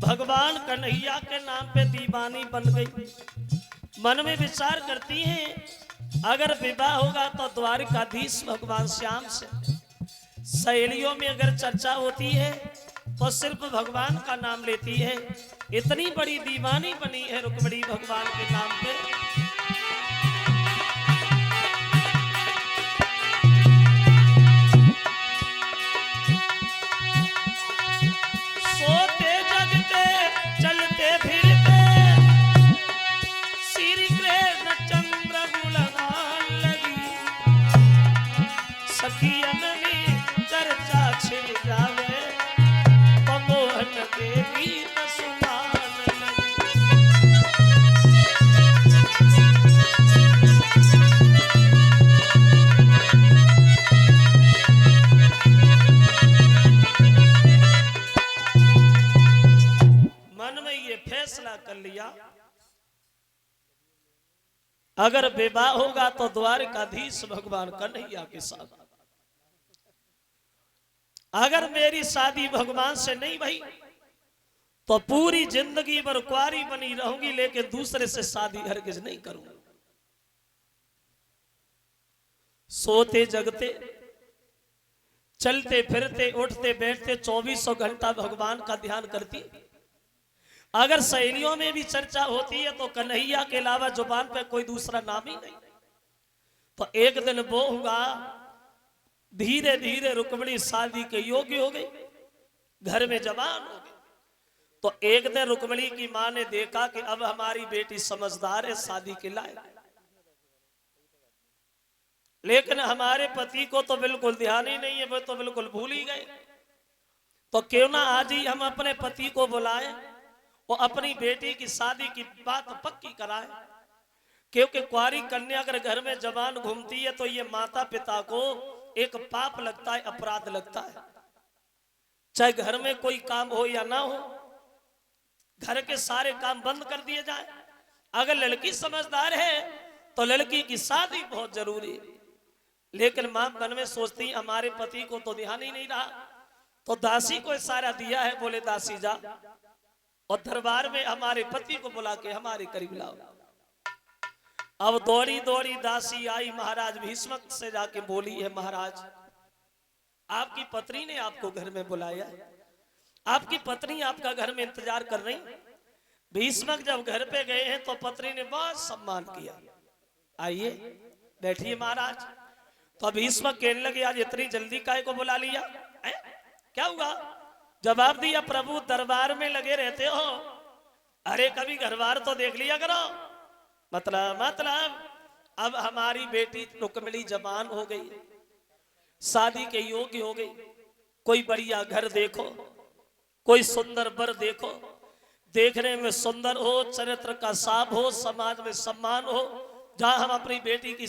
भगवान कन्हैया के नाम पे दीवानी बन गई। मन में विचार करती हैं अगर विवाह होगा तो द्वारिकाधीश भगवान श्याम से। सहेलियों में अगर चर्चा होती है तो सिर्फ भगवान का नाम लेती है। इतनी बड़ी दीवानी बनी है रुक्मिणी भगवान के नाम पे। सोते जगते चलते फिरते श्री कृष्ण चंद्र गुणगान लगी। सखियन में चर्चा छिड़ जावे तो मोहन के गीत सुनान लगी। मन में ये फैसला कर लिया अगर विवाह होगा तो द्वारकाधीश भगवान कन्हैया के साथ। अगर मेरी शादी भगवान से नहीं भई तो पूरी जिंदगी भर कुंवारी बनी रहूंगी, लेकिन दूसरे से शादी हरगिज नहीं करूंगा। सोते जगते चलते फिरते उठते बैठते 2400 घंटा भगवान का ध्यान करती। अगर सहेलियों में भी चर्चा होती है तो कन्हैया के अलावा जुबान पे कोई दूसरा नाम ही नहीं। तो एक दिन वो हुआ, धीरे धीरे रुक्मिणी शादी के योग्य हो गई, घर में जवान हो गई। तो एक दिन रुक्मिणी की मां ने देखा कि अब हमारी बेटी समझदार है, शादी के लायक। लेकिन हमारे पति को तो बिल्कुल ध्यान ही नहीं है, वो तो बिल्कुल भूल ही गए। तो क्यों ना आज ही हम अपने पति को बुलाएं और अपनी बेटी की शादी की बात पक्की कराएं। क्योंकि कुंवारी कन्या अगर घर में जवान घूमती है तो ये माता पिता को एक पाप लगता है, अपराध लगता है। चाहे घर में कोई काम हो या ना हो, घर के सारे काम बंद कर दिए जाए। अगर लड़की समझदार है तो लड़की की शादी बहुत जरूरी है। लेकिन मां मन में सोचती हमारे पति को तो ध्यान ही नहीं रहा। तो दासी को इशारा दिया है, बोले दासी जा और दरबार में हमारे पति को बुला के हमारे करीब लाओ। अब दौड़ी दौड़ी दासी आई, महाराज भीष्मक से जाके बोली है, महाराज आपकी पत्नी ने आपको घर में बुलाया, आपकी पत्नी आपका घर में इंतजार कर रही। भीष्मक जब घर पे गए हैं तो पत्नी ने बहुत सम्मान किया, आइए बैठिए महाराज। तो भीष्मक कहने लगे आज इतनी जल्दी काहे को बुला लिया, क्या हुआ? जवाब दिया, प्रभु दरबार में लगे रहते हो, अरे कभी घरबार तो देख लिया करो। मतलब अब हमारी बेटी रुक्मिणी जवान हो गई, शादी के योग्य हो गई। कोई बढ़िया घर देखो, कोई सुंदर वर देखो, देखने में सुंदर हो, चरित्र का साफ हो, समाज में सम्मान हो, जहां हम अपनी बेटी की